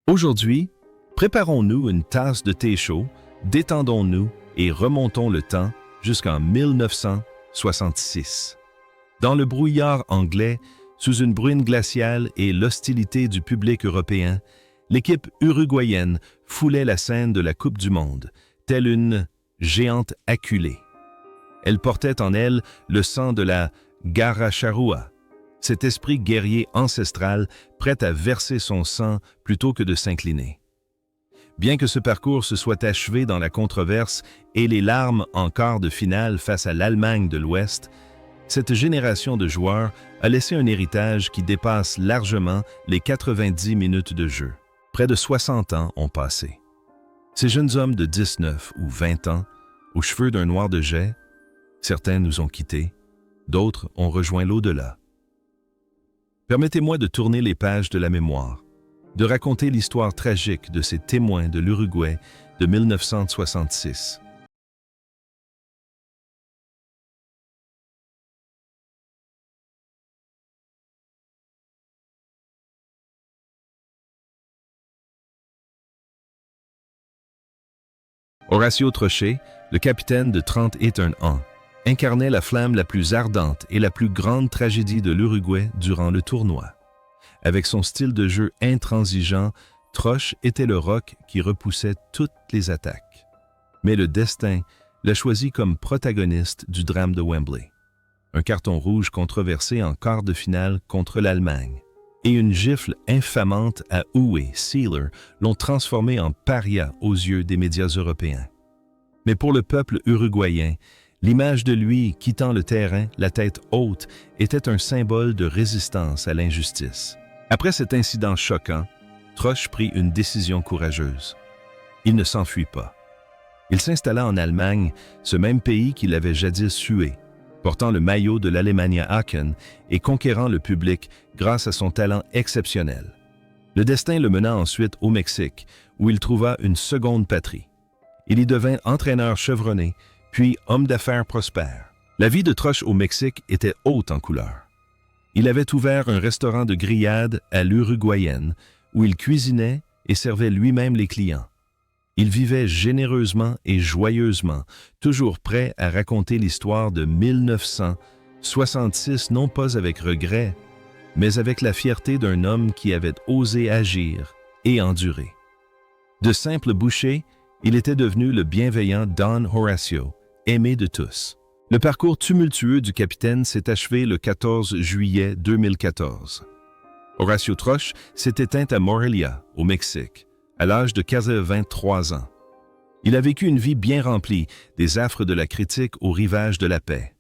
Aujourd'hui, préparons-nous une tasse de thé chaud, détendons-nous et remontons le temps jusqu'en 1966. Dans le brouillard anglais, sous une bruine glaciale et l'hostilité du public européen, l'équipe uruguayenne foulait la scène de la Coupe du Monde, telle une géante acculée. Elle portait en elle le sang de la Garra-Charrua, cet esprit guerrier ancestral prêt à verser son sang plutôt que de s'incliner. Bien que ce parcours se soit achevé dans la controverse et les larmes en quart de finale face à l'Allemagne de l'Ouest, cette génération de joueurs a laissé un héritage qui dépasse largement les 90 minutes de jeu. Près de 60 ans ont passé. Ces jeunes hommes de 19 ou 20 ans, aux cheveux d'un noir de jais, certains nous ont quittés, d'autres ont rejoint l'au-delà. Permettez-moi de tourner les pages de la mémoire, de raconter l'histoire tragique de ces témoins de l'Uruguay de 1966. Horacio Trochet, le capitaine de 31 ans, incarnait la flamme la plus ardente et la plus grande tragédie de l'Uruguay durant le tournoi. Avec son style de jeu intransigeant, Troche était le roc qui repoussait toutes les attaques. Mais le destin l'a choisi comme protagoniste du drame de Wembley. Un carton rouge controversé en quart de finale contre l'Allemagne et une gifle infamante à Uwe Seeler l'ont transformé en paria aux yeux des médias européens. Mais pour le peuple uruguayen, l'image de lui quittant le terrain, la tête haute, était un symbole de résistance à l'injustice. Après cet incident choquant, Troche prit une décision courageuse. Il ne s'enfuit pas. Il s'installa en Allemagne, ce même pays qu'il avait jadis sué, portant le maillot de l'Alemannia Aachen et conquérant le public grâce à son talent exceptionnel. Le destin le mena ensuite au Mexique, où il trouva une seconde patrie. Il y devint entraîneur chevronné, puis homme d'affaires prospère. La vie de Troche au Mexique était haute en couleurs. Il avait ouvert un restaurant de grillades à l'uruguayenne, où il cuisinait et servait lui-même les clients. Il vivait généreusement et joyeusement, toujours prêt à raconter l'histoire de 1966 non pas avec regret, mais avec la fierté d'un homme qui avait osé agir et endurer. De simple boucher, il était devenu le bienveillant Don Horacio, aimé de tous. Le parcours tumultueux du capitaine s'est achevé le 14 juillet 2014. Horacio Troche s'est éteint à Morelia, au Mexique, à l'âge de 23 ans. Il a vécu une vie bien remplie, des affres de la critique aux rivages de la paix.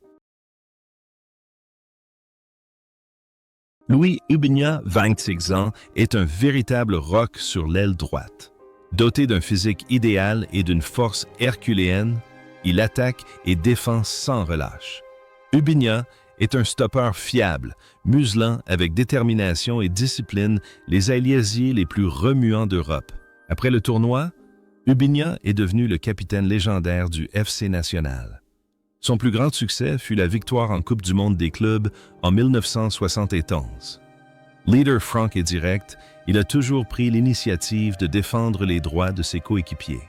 Luis Ubiña, 26 ans, est un véritable roc sur l'aile droite. Doté d'un physique idéal et d'une force herculéenne, il attaque et défend sans relâche. Ubiña est un stoppeur fiable, muselant avec détermination et discipline les ailiers les plus remuants d'Europe. Après le tournoi, Ubiña est devenu le capitaine légendaire du FC Nacional. Son plus grand succès fut la victoire en Coupe du monde des clubs en 1971. Leader franc et direct, il a toujours pris l'initiative de défendre les droits de ses coéquipiers.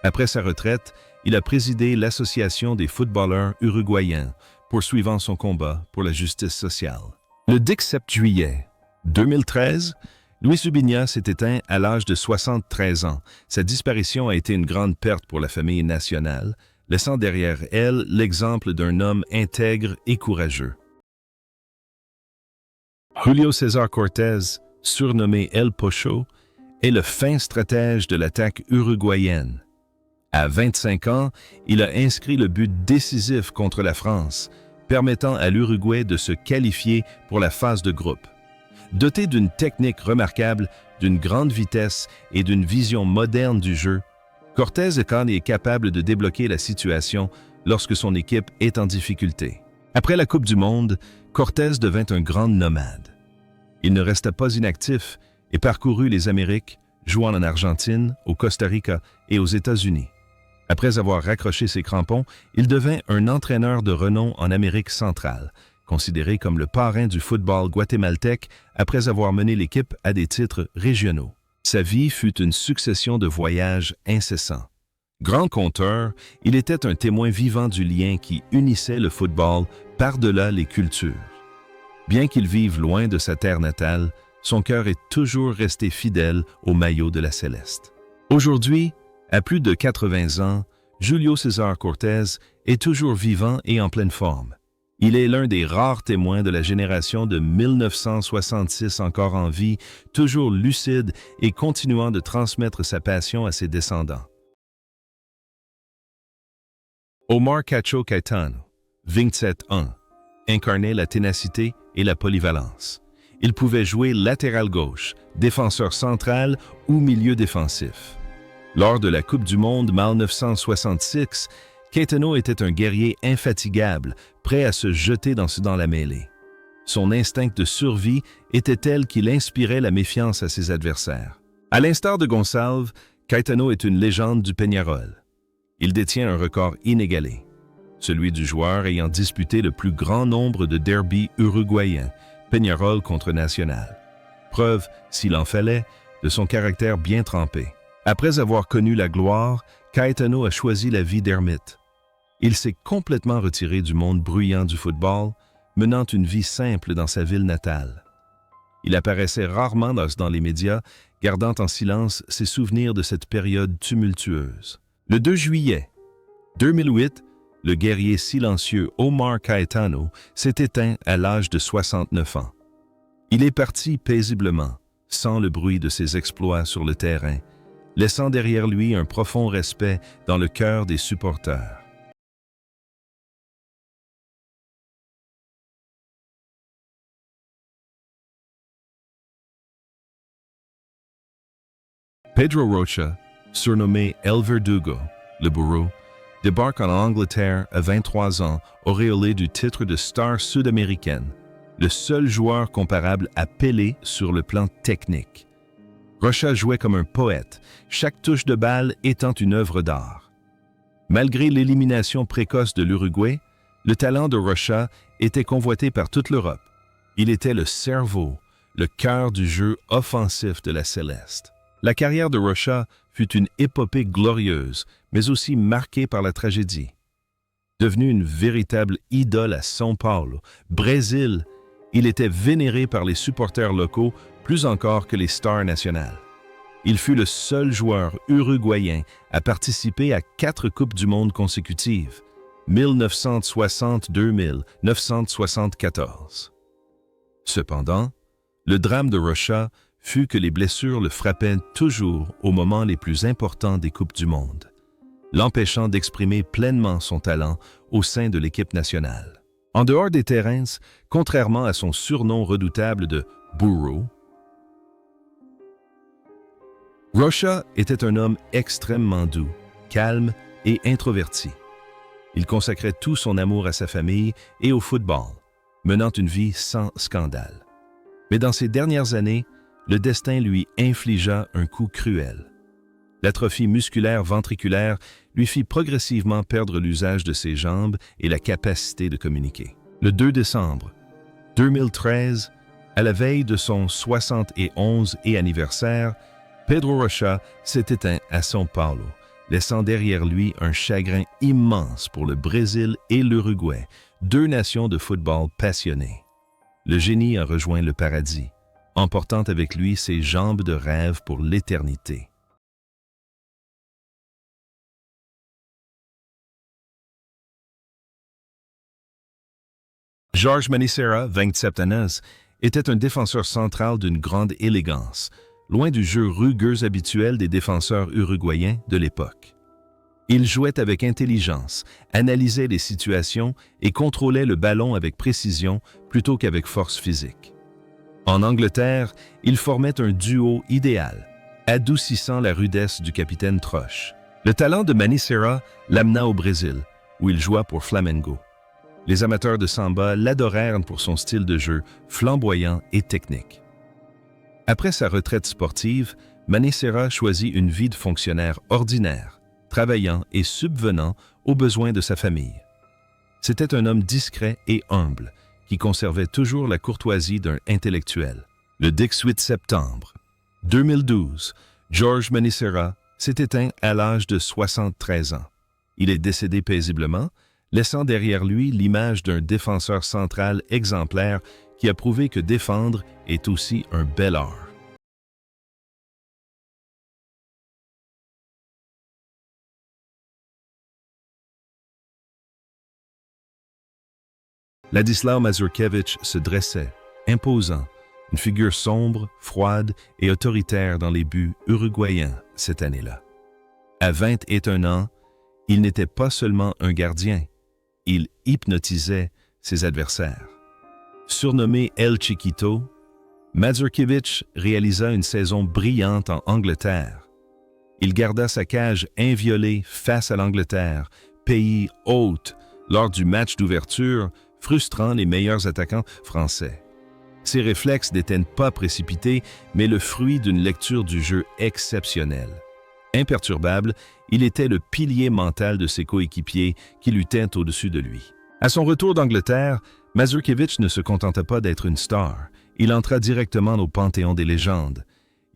Après sa retraite, il a présidé l'Association des footballeurs uruguayens, poursuivant son combat pour la justice sociale. Le 17 juillet 2013, Luis Ubiña s'est éteint à l'âge de 73 ans. Sa disparition a été une grande perte pour la famille nationale, laissant derrière elle l'exemple d'un homme intègre et courageux. Julio César Cortés, surnommé El Pocho, est le fin stratège de l'attaque uruguayenne. À 25 ans, il a inscrit le but décisif contre la France, permettant à l'Uruguay de se qualifier pour la phase de groupe. Doté d'une technique remarquable, d'une grande vitesse et d'une vision moderne du jeu, Cortés est capable de débloquer la situation lorsque son équipe est en difficulté. Après la Coupe du Monde, Cortés devint un grand nomade. Il ne resta pas inactif et parcourut les Amériques, jouant en Argentine, au Costa Rica et aux États-Unis. Après avoir raccroché ses crampons, il devint un entraîneur de renom en Amérique centrale, considéré comme le parrain du football guatémaltèque après avoir mené l'équipe à des titres régionaux. Sa vie fut une succession de voyages incessants. Grand conteur, il était un témoin vivant du lien qui unissait le football par-delà les cultures. Bien qu'il vive loin de sa terre natale, son cœur est toujours resté fidèle au maillot de la Céleste. Aujourd'hui, à plus de 80 ans, Julio César Cortés est toujours vivant et en pleine forme. Il est l'un des rares témoins de la génération de 1966 encore en vie, toujours lucide et continuant de transmettre sa passion à ses descendants. Omar Cacho Caetano, 27 ans, incarnait la ténacité et la polyvalence. Il pouvait jouer latéral gauche, défenseur central ou milieu défensif. Lors de la Coupe du Monde 1966, Caetano était un guerrier infatigable, prêt à se jeter dans la mêlée. Son instinct de survie était tel qu'il inspirait la méfiance à ses adversaires. À l'instar de Gonçalves, Caetano est une légende du Peñarol. Il détient un record inégalé, celui du joueur ayant disputé le plus grand nombre de derbys uruguayens, Peñarol contre Nacional. Preuve, s'il en fallait, de son caractère bien trempé. Après avoir connu la gloire, Caetano a choisi la vie d'ermite. Il s'est complètement retiré du monde bruyant du football, menant une vie simple dans sa ville natale. Il apparaissait rarement dans les médias, gardant en silence ses souvenirs de cette période tumultueuse. Le 2 juillet 2008, le guerrier silencieux Omar Caetano s'est éteint à l'âge de 69 ans. Il est parti paisiblement, sans le bruit de ses exploits sur le terrain, laissant derrière lui un profond respect dans le cœur des supporters. Pedro Rocha, surnommé El Verdugo, le bourreau, débarque en Angleterre à 23 ans, auréolé du titre de star sud-américaine, le seul joueur comparable à Pelé sur le plan technique. Rocha jouait comme un poète, chaque touche de balle étant une œuvre d'art. Malgré l'élimination précoce de l'Uruguay, le talent de Rocha était convoité par toute l'Europe. Il était le cerveau, le cœur du jeu offensif de la Céleste. La carrière de Rocha fut une épopée glorieuse, mais aussi marquée par la tragédie. Devenu une véritable idole à São Paulo, Brésil, il était vénéré par les supporters locaux plus encore que les stars nationales. Il fut le seul joueur uruguayen à participer à 4 Coupes du Monde consécutives, 1960-2000, 1974. Cependant, le drame de Rocha fut que les blessures le frappaient toujours aux moments les plus importants des Coupes du Monde, l'empêchant d'exprimer pleinement son talent au sein de l'équipe nationale. En dehors des terrains, contrairement à son surnom redoutable de « Burro », Rocha était un homme extrêmement doux, calme et introverti. Il consacrait tout son amour à sa famille et au football, menant une vie sans scandale. Mais dans ses dernières années, le destin lui infligea un coup cruel. L'atrophie musculaire ventriculaire lui fit progressivement perdre l'usage de ses jambes et la capacité de communiquer. Le 2 décembre 2013, à la veille de son 71e anniversaire, Pedro Rocha s'est éteint à São Paulo, laissant derrière lui un chagrin immense pour le Brésil et l'Uruguay, 2 nations de football passionnées. Le génie a rejoint le paradis, emportant avec lui ses jambes de rêve pour l'éternité. Jorge Manicera, 27 ans, était un défenseur central d'une grande élégance, loin du jeu rugueux habituel des défenseurs uruguayens de l'époque. Il jouait avec intelligence, analysait les situations et contrôlait le ballon avec précision plutôt qu'avec force physique. En Angleterre, il formait un duo idéal, adoucissant la rudesse du capitaine Troche. Le talent de Manicera l'amena au Brésil, où il joua pour Flamengo. Les amateurs de samba l'adorèrent pour son style de jeu flamboyant et technique. Après sa retraite sportive, Manicera choisit une vie de fonctionnaire ordinaire, travaillant et subvenant aux besoins de sa famille. C'était un homme discret et humble, qui conservait toujours la courtoisie d'un intellectuel. Le 18 septembre 2012, George Manicera s'est éteint à l'âge de 73 ans. Il est décédé paisiblement, laissant derrière lui l'image d'un défenseur central exemplaire qui a prouvé que défendre est aussi un bel art. Ladislau Mazurkiewicz se dressait, imposant, une figure sombre, froide et autoritaire dans les buts uruguayens cette année-là. À 21 ans, il n'était pas seulement un gardien, il hypnotisait ses adversaires. Surnommé El Chiquito, Mazurkiewicz réalisa une saison brillante en Angleterre. Il garda sa cage inviolée face à l'Angleterre, pays hôte, lors du match d'ouverture, frustrant les meilleurs attaquants français. Ses réflexes n'étaient pas précipités, mais le fruit d'une lecture du jeu exceptionnelle. Imperturbable, il était le pilier mental de ses coéquipiers qui luttaient au-dessus de lui. À son retour d'Angleterre, Mazurkiewicz ne se contenta pas d'être une star. Il entra directement au panthéon des légendes.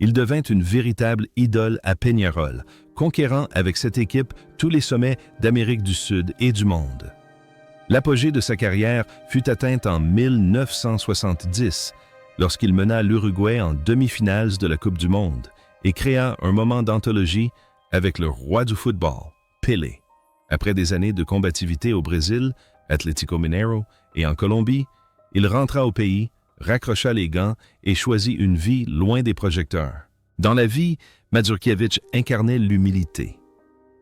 Il devint une véritable idole à Peñarol, conquérant avec cette équipe tous les sommets d'Amérique du Sud et du monde. L'apogée de sa carrière fut atteinte en 1970, lorsqu'il mena l'Uruguay en demi-finales de la Coupe du Monde et créa un moment d'anthologie avec le roi du football, Pelé. Après des années de combativité au Brésil, Atlético Mineiro et en Colombie, il rentra au pays, raccrocha les gants et choisit une vie loin des projecteurs. Dans la vie, Mazurkiewicz incarnait l'humilité.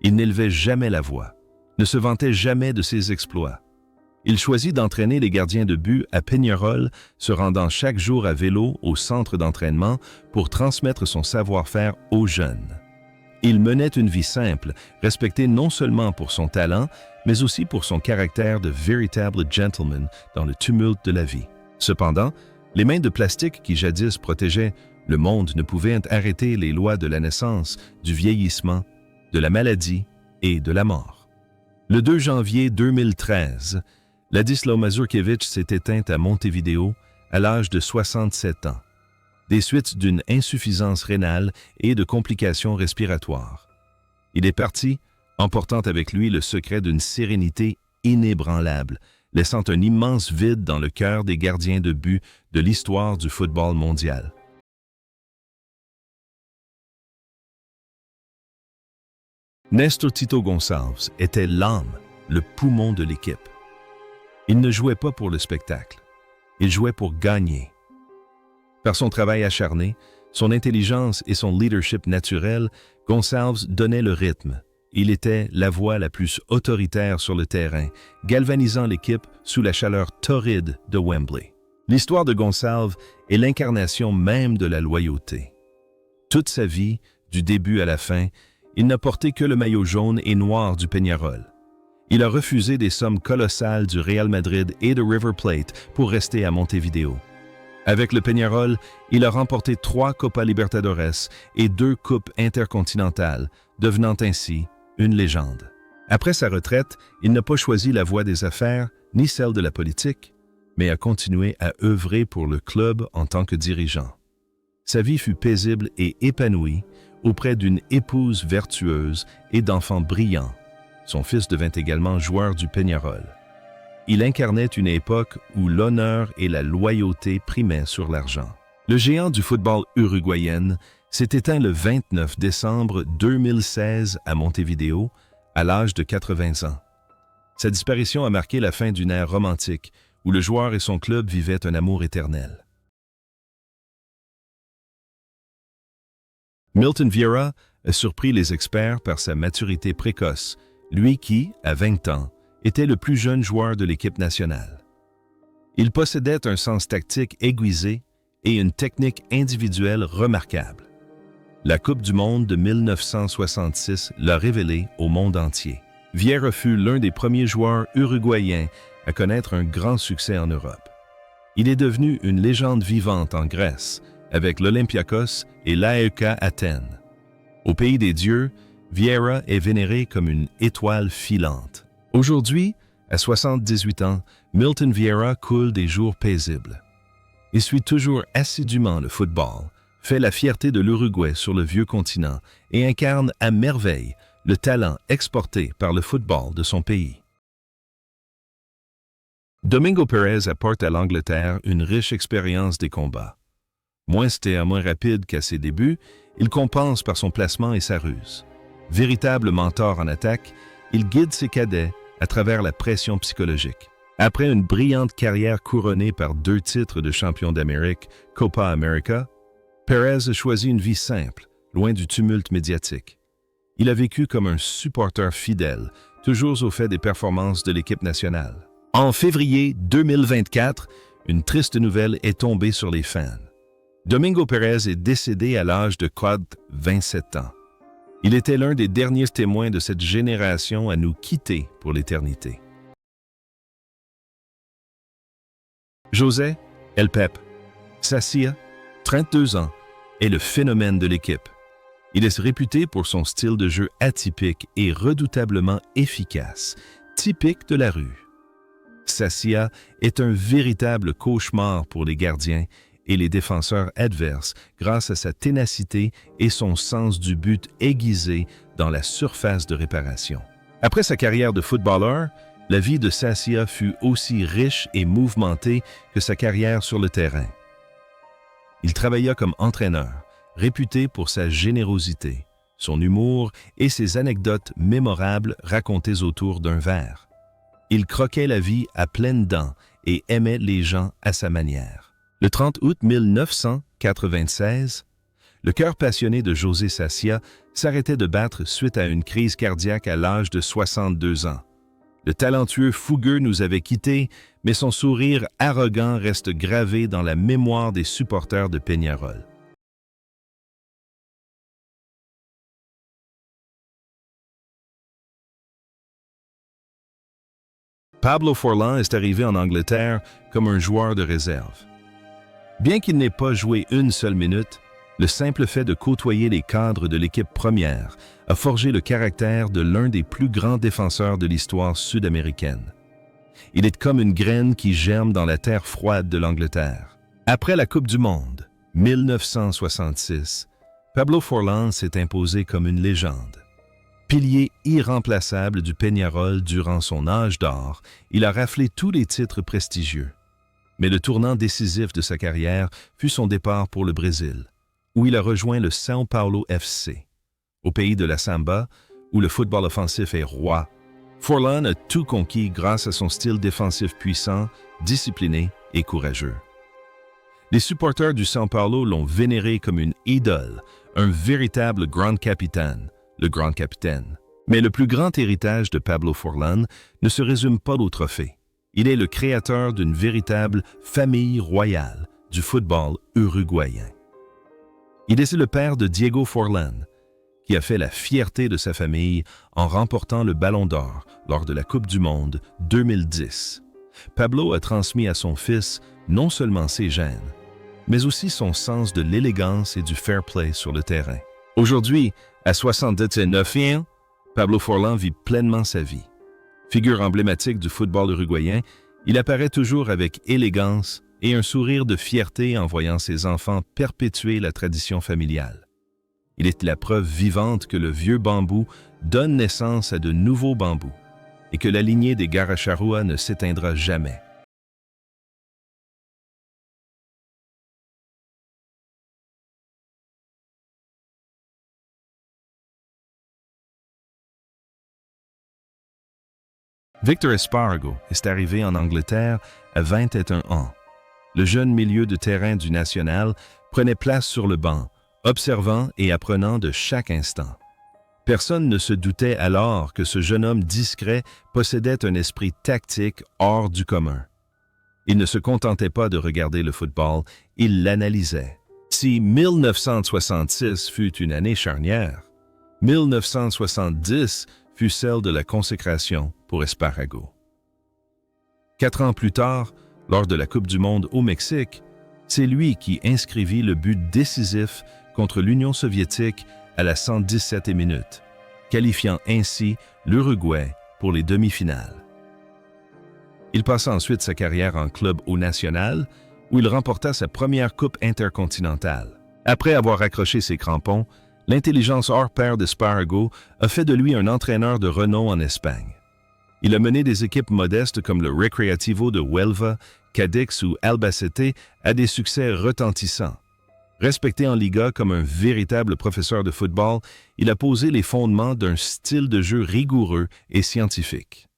Il n'élevait jamais la voix, ne se vantait jamais de ses exploits. Il choisit d'entraîner les gardiens de but à Peñarol, se rendant chaque jour à vélo au centre d'entraînement pour transmettre son savoir-faire aux jeunes. Il menait une vie simple, respecté non seulement pour son talent, mais aussi pour son caractère de véritable gentleman dans le tumulte de la vie. Cependant, les mains de plastique qui jadis protégeaient le monde ne pouvaient arrêter les lois de la naissance, du vieillissement, de la maladie et de la mort. Le 2 janvier 2013, Ladislau Mazurkiewicz s'est éteint à Montevideo à l'âge de 67 ans, des suites d'une insuffisance rénale et de complications respiratoires. Il est parti, emportant avec lui le secret d'une sérénité inébranlable, laissant un immense vide dans le cœur des gardiens de but de l'histoire du football mondial. Néstor Tito Gonçalves était l'âme, le poumon de l'équipe. Il ne jouait pas pour le spectacle, il jouait pour gagner. Par son travail acharné, son intelligence et son leadership naturel, Gonçalves donnait le rythme. Il était la voix la plus autoritaire sur le terrain, galvanisant l'équipe sous la chaleur torride de Wembley. L'histoire de Gonçalves est l'incarnation même de la loyauté. Toute sa vie, du début à la fin, il n'a porté que le maillot jaune et noir du Peñarol. Il a refusé des sommes colossales du Real Madrid et de River Plate pour rester à Montevideo. Avec le Peñarol, il a remporté 3 Copa Libertadores et 2 Coupes intercontinentales, devenant ainsi une légende. Après sa retraite, il n'a pas choisi la voie des affaires ni celle de la politique, mais a continué à œuvrer pour le club en tant que dirigeant. Sa vie fut paisible et épanouie auprès d'une épouse vertueuse et d'enfants brillants. Son fils devint également joueur du Peñarol. Il incarnait une époque où l'honneur et la loyauté primaient sur l'argent. Le géant du football uruguayen s'est éteint le 29 décembre 2016 à Montevideo, à l'âge de 80 ans. Sa disparition a marqué la fin d'une ère romantique où le joueur et son club vivaient un amour éternel. Milton Vieira a surpris les experts par sa maturité précoce, lui qui, à 20 ans, était le plus jeune joueur de l'équipe nationale. Il possédait un sens tactique aiguisé et une technique individuelle remarquable. La Coupe du Monde de 1966 l'a révélé au monde entier. Vieira fut l'un des premiers joueurs uruguayens à connaître un grand succès en Europe. Il est devenu une légende vivante en Grèce, avec l'Olympiakos et l'AEK Athènes. Au pays des dieux, Vieira est vénéré comme une étoile filante. Aujourd'hui, à 78 ans, Milton Vieira coule des jours paisibles. Il suit toujours assidûment le football, fait la fierté de l'Uruguay sur le vieux continent et incarne à merveille le talent exporté par le football de son pays. Domingo Pérez apporte à l'Angleterre une riche expérience des combats. Moins rapide qu'à ses débuts, il compense par son placement et sa ruse. Véritable mentor en attaque, il guide ses cadets à travers la pression psychologique. Après une brillante carrière couronnée par 2 titres de champion d'Amérique, Copa América, Pérez a choisi une vie simple, loin du tumulte médiatique. Il a vécu comme un supporter fidèle, toujours au fait des performances de l'équipe nationale. En février 2024, une triste nouvelle est tombée sur les fans. Domingo Pérez est décédé à l'âge de 27 ans. Il était l'un des derniers témoins de cette génération à nous quitter pour l'éternité. José El Pep Sacia, 32 ans, est le phénomène de l'équipe. Il est réputé pour son style de jeu atypique et redoutablement efficace, typique de la rue. Sacia est un véritable cauchemar pour les gardiens et les défenseurs adverses grâce à sa ténacité et son sens du but aiguisé dans la surface de réparation. Après sa carrière de footballeur, la vie de Sacia fut aussi riche et mouvementée que sa carrière sur le terrain. Il travailla comme entraîneur, réputé pour sa générosité, son humour et ses anecdotes mémorables racontées autour d'un verre. Il croquait la vie à pleines dents et aimait les gens à sa manière. Le 30 août 1996, le cœur passionné de José Sacia s'arrêtait de battre suite à une crise cardiaque à l'âge de 62 ans. Le talentueux fougueux nous avait quittés, mais son sourire arrogant reste gravé dans la mémoire des supporters de Peñarol. Pablo Forlán est arrivé en Angleterre comme un joueur de réserve. Bien qu'il n'ait pas joué une seule minute, le simple fait de côtoyer les cadres de l'équipe première a forgé le caractère de l'un des plus grands défenseurs de l'histoire sud-américaine. Il est comme une graine qui germe dans la terre froide de l'Angleterre. Après la Coupe du Monde, 1966, Pablo Forlán s'est imposé comme une légende. Pilier irremplaçable du Peñarol durant son âge d'or, il a raflé tous les titres prestigieux. Mais le tournant décisif de sa carrière fut son départ pour le Brésil, où il a rejoint le São Paulo FC. Au pays de la samba, où le football offensif est roi, Forlán a tout conquis grâce à son style défensif puissant, discipliné et courageux. Les supporters du São Paulo l'ont vénéré comme une idole, un véritable grand capitaine, le grand capitaine. Mais le plus grand héritage de Pablo Forlán ne se résume pas au trophée. Il est le créateur d'une véritable famille royale du football uruguayen. Il est le père de Diego Forlán, qui a fait la fierté de sa famille en remportant le Ballon d'Or lors de la Coupe du Monde 2010. Pablo a transmis à son fils non seulement ses gènes, mais aussi son sens de l'élégance et du fair play sur le terrain. Aujourd'hui, à 79 ans, Pablo Forlán vit pleinement sa vie. Figure emblématique du football uruguayen, il apparaît toujours avec élégance et un sourire de fierté en voyant ses enfants perpétuer la tradition familiale. Il est la preuve vivante que le vieux bambou donne naissance à de nouveaux bambous et que la lignée des Garacharrua ne s'éteindra jamais. Victor Espargo est arrivé en Angleterre à 21 ans. Le jeune milieu de terrain du National prenait place sur le banc, observant et apprenant de chaque instant. Personne ne se doutait alors que ce jeune homme discret possédait un esprit tactique hors du commun. Il ne se contentait pas de regarder le football, il l'analysait. Si 1966 fut une année charnière, 1970 fut celle de la consécration pour Espargo. 4 ans plus tard, lors de la Coupe du Monde au Mexique, c'est lui qui inscrivit le but décisif contre l'Union soviétique à la 117e minute, qualifiant ainsi l'Uruguay pour les demi-finales. Il passa ensuite sa carrière en club au national, où il remporta sa première Coupe intercontinentale. Après avoir accroché ses crampons, l'intelligence hors pair d'Esparrago a fait de lui un entraîneur de renom en Espagne. Il a mené des équipes modestes comme le Recreativo de Huelva, Cadix ou Albacete à des succès retentissants. Respecté en Liga comme un véritable professeur de football, il a posé les fondements d'un style de jeu rigoureux et scientifique.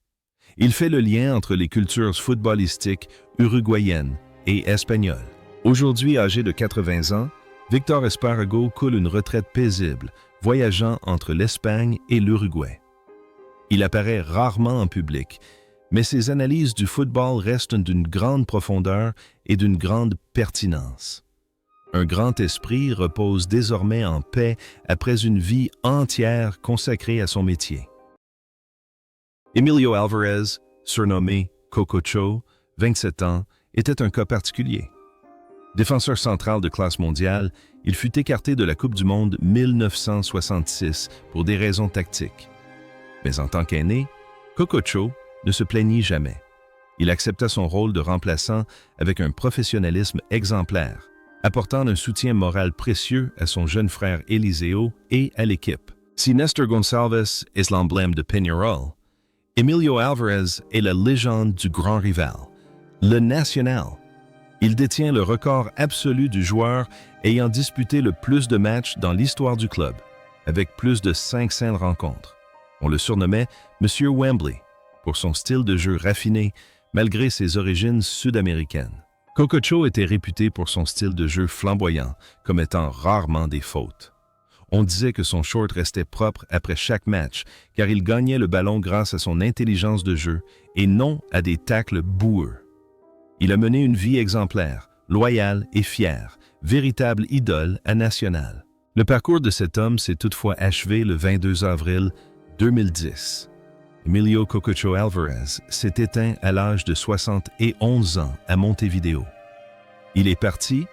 Il fait le lien entre les cultures footballistiques uruguayennes et espagnoles. Aujourd'hui âgé de 80 ans, Víctor Esparrago coule une retraite paisible, voyageant entre l'Espagne et l'Uruguay. Il apparaît rarement en public, mais ses analyses du football restent d'une grande profondeur et d'une grande pertinence. Un grand esprit repose désormais en paix après une vie entière consacrée à son métier. Emilio Alvarez, surnommé Cococho, 27 ans, était un cas particulier. Défenseur central de classe mondiale, il fut écarté de la Coupe du Monde 1966 pour des raisons tactiques. Mais en tant qu'aîné, Cococho ne se plaignit jamais. Il accepta son rôle de remplaçant avec un professionnalisme exemplaire, apportant un soutien moral précieux à son jeune frère Eliseo et à l'équipe. Si Nestor Gonçalves est l'emblème de Peñarol, Emilio Alvarez est la légende du grand rival, le Nacional. Il détient le record absolu du joueur ayant disputé le plus de matchs dans l'histoire du club, avec plus de 500 rencontres. On le surnommait Monsieur Wembley pour son style de jeu raffiné malgré ses origines sud-américaines. Cococho était réputé pour son style de jeu flamboyant, commettant rarement des fautes. On disait que son short restait propre après chaque match, car il gagnait le ballon grâce à son intelligence de jeu et non à des tacles boueux. Il a mené une vie exemplaire, loyale et fière, véritable idole à Nacional. Le parcours de cet homme s'est toutefois achevé le 22 avril 2010. Emilio Cococho Alvarez s'est éteint à l'âge de 71 ans à Montevideo. Il est parti,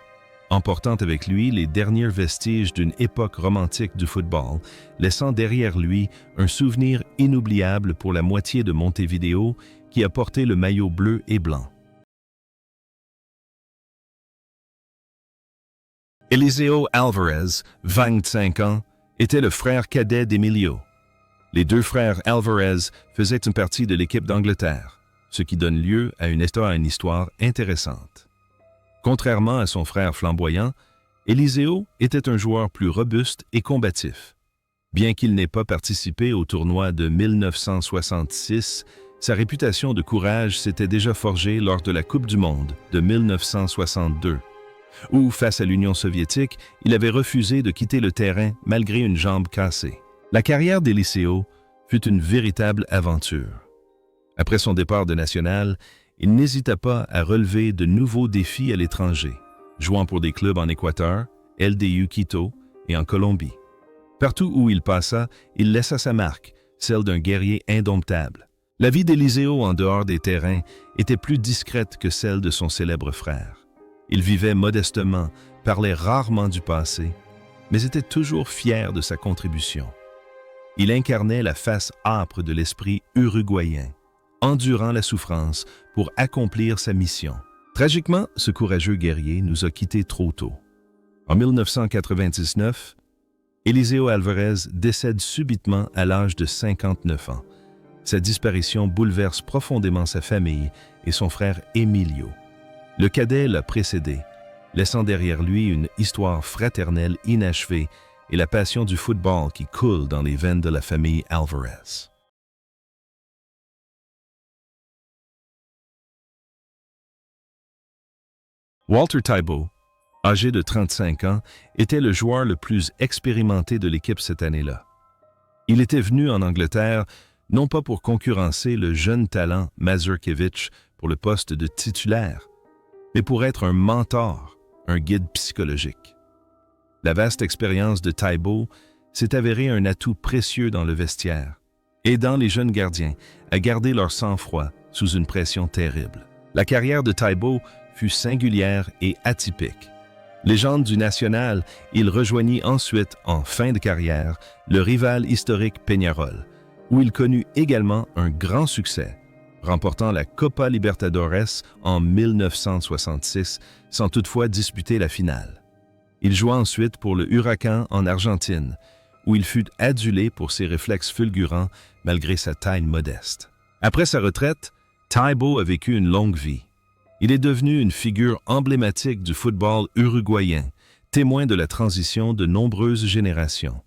emportant avec lui les derniers vestiges d'une époque romantique du football, laissant derrière lui un souvenir inoubliable pour la moitié de Montevideo qui a porté le maillot bleu et blanc. Eliseo Alvarez, 25 ans, était le frère cadet d'Emilio. Les deux frères Alvarez faisaient une partie de l'équipe d'Angleterre, ce qui donne lieu à une histoire intéressante. Contrairement à son frère flamboyant, Eliseo était un joueur plus robuste et combatif. Bien qu'il n'ait pas participé au tournoi de 1966, sa réputation de courage s'était déjà forgée lors de la Coupe du Monde de 1962. Où, face à l'Union soviétique, il avait refusé de quitter le terrain malgré une jambe cassée. La carrière d'Eliseo fut une véritable aventure. Après son départ de Nacional, il n'hésita pas à relever de nouveaux défis à l'étranger, jouant pour des clubs en Équateur, LDU Quito et en Colombie. Partout où il passa, il laissa sa marque, celle d'un guerrier indomptable. La vie d'Eliseo en dehors des terrains était plus discrète que celle de son célèbre frère. Il vivait modestement, parlait rarement du passé, mais était toujours fier de sa contribution. Il incarnait la face âpre de l'esprit uruguayen, endurant la souffrance pour accomplir sa mission. Tragiquement, ce courageux guerrier nous a quittés trop tôt. En 1999, Eliseo Alvarez décède subitement à l'âge de 59 ans. Sa disparition bouleverse profondément sa famille et son frère Emilio. Le cadet l'a précédé, laissant derrière lui une histoire fraternelle inachevée et la passion du football qui coule dans les veines de la famille Alvarez. Walter Taibo, âgé de 35 ans, était le joueur le plus expérimenté de l'équipe cette année-là. Il était venu en Angleterre non pas pour concurrencer le jeune talent Mazurkiewicz pour le poste de titulaire, mais pour être un mentor, un guide psychologique. La vaste expérience de Taibo s'est avérée un atout précieux dans le vestiaire, aidant les jeunes gardiens à garder leur sang-froid sous une pression terrible. La carrière de Taibo fut singulière et atypique. Légende du Nacional, il rejoignit ensuite, en fin de carrière, le rival historique Peñarol, où il connut également un grand succès, remportant la Copa Libertadores en 1966, sans toutefois disputer la finale. Il joua ensuite pour le Huracan en Argentine, où il fut adulé pour ses réflexes fulgurants malgré sa taille modeste. Après sa retraite, Taibo a vécu une longue vie. Il est devenu une figure emblématique du football uruguayen, témoin de la transition de nombreuses générations.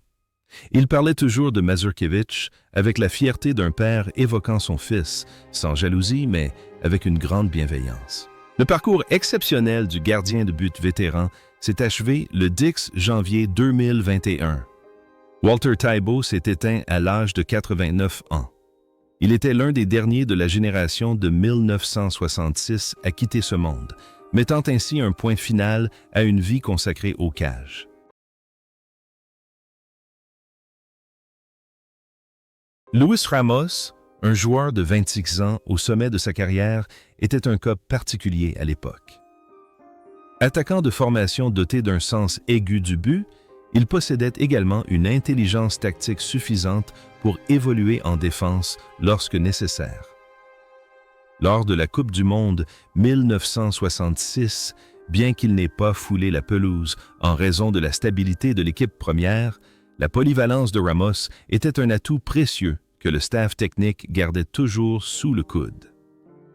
Il parlait toujours de Mazurkiewicz avec la fierté d'un père évoquant son fils, sans jalousie mais avec une grande bienveillance. Le parcours exceptionnel du gardien de but vétéran s'est achevé le 10 janvier 2021. Walter Taibo s'est éteint à l'âge de 89 ans. Il était l'un des derniers de la génération de 1966 à quitter ce monde, mettant ainsi un point final à une vie consacrée aux cages. Luis Ramos, un joueur de 26 ans au sommet de sa carrière, était un cas particulier à l'époque. Attaquant de formation doté d'un sens aigu du but, il possédait également une intelligence tactique suffisante pour évoluer en défense lorsque nécessaire. Lors de la Coupe du Monde 1966, bien qu'il n'ait pas foulé la pelouse en raison de la stabilité de l'équipe première, la polyvalence de Ramos était un atout précieux que le staff technique gardait toujours sous le coude.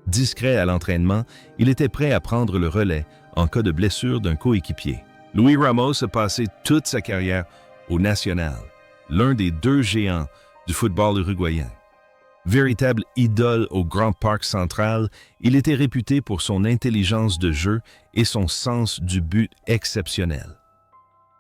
Discret à l'entraînement, il était prêt à prendre le relais en cas de blessure d'un coéquipier. Luis Ramos a passé toute sa carrière au Nacional, l'un des deux géants du football uruguayen. Véritable idole au Grand Parc Central, il était réputé pour son intelligence de jeu et son sens du but exceptionnel.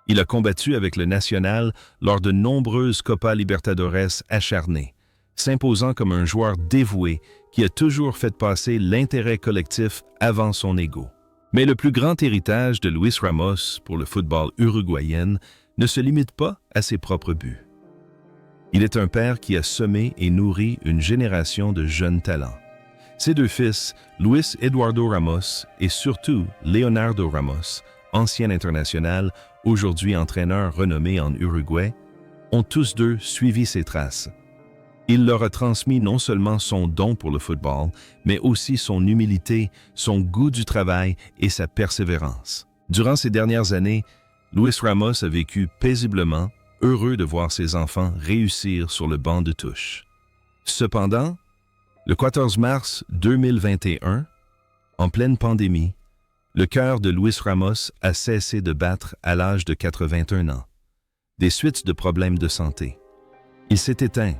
Il a combattu avec le Nacional lors de nombreuses Copa Libertadores acharnées, s'imposant comme un joueur dévoué qui a toujours fait passer l'intérêt collectif avant son ego. Mais le plus grand héritage de Luis Ramos pour le football uruguayen ne se limite pas à ses propres buts. Il est un père qui a semé et nourri une génération de jeunes talents. Ses deux fils, Luis Eduardo Ramos et surtout Leonardo Ramos, ancien international, aujourd'hui entraîneur renommé en Uruguay, ont tous deux suivi ses traces. Il leur a transmis non seulement son don pour le football, mais aussi son humilité, son goût du travail et sa persévérance. Durant ces dernières années, Luis Ramos a vécu paisiblement, heureux de voir ses enfants réussir sur le banc de touche. Cependant, le 14 mars 2021, en pleine pandémie, le cœur de Luis Ramos a cessé de battre à l'âge de 81 ans, des suites de problèmes de santé. Il s'est éteint,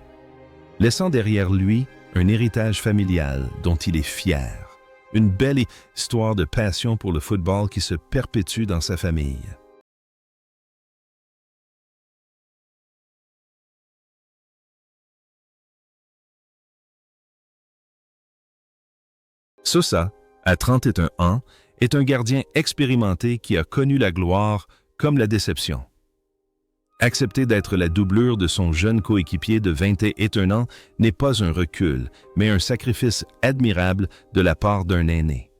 laissant derrière lui un héritage familial dont il est fier, une belle histoire de passion pour le football qui se perpétue dans sa famille. Sosa, à 31 ans, est un gardien expérimenté qui a connu la gloire comme la déception. Accepter d'être la doublure de son jeune coéquipier de 21 ans n'est pas un recul, mais un sacrifice admirable de la part d'un aîné.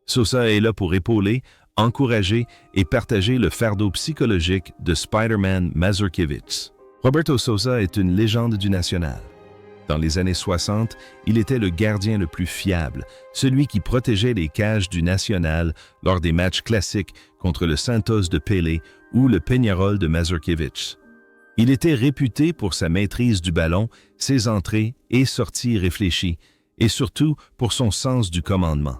Sosa est là pour épauler, encourager et partager le fardeau psychologique de Spider-Man Mazurkiewicz. Roberto Sosa est une légende du Nacional. Dans les années 60, il était le gardien le plus fiable, celui qui protégeait les cages du Nacional lors des matchs classiques contre le Santos de Pelé ou le Peñarol de Mazurkiewicz. Il était réputé pour sa maîtrise du ballon, ses entrées et sorties réfléchies, et surtout pour son sens du commandement.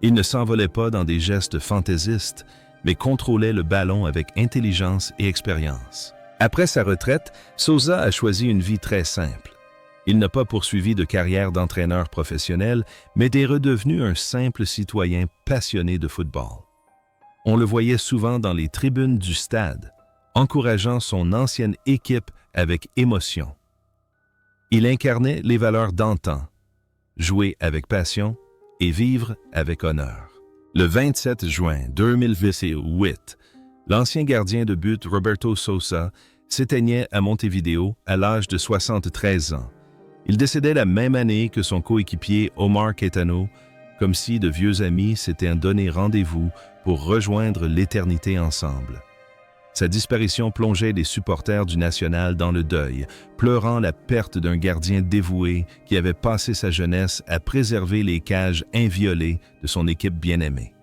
Il ne s'envolait pas dans des gestes fantaisistes, mais contrôlait le ballon avec intelligence et expérience. Après sa retraite, Sosa a choisi une vie très simple. Il n'a pas poursuivi de carrière d'entraîneur professionnel, mais est redevenu un simple citoyen passionné de football. On le voyait souvent dans les tribunes du stade, encourageant son ancienne équipe avec émotion. Il incarnait les valeurs d'antan, jouer avec passion et vivre avec honneur. Le 27 juin 2008, l'ancien gardien de but Roberto Sosa s'éteignait à Montevideo à l'âge de 73 ans. Il décédait la même année que son coéquipier Omar Caetano, comme si de vieux amis s'étaient donné rendez-vous pour rejoindre l'éternité ensemble. Sa disparition plongeait les supporters du Nacional dans le deuil, pleurant la perte d'un gardien dévoué qui avait passé sa jeunesse à préserver les cages inviolées de son équipe bien-aimée.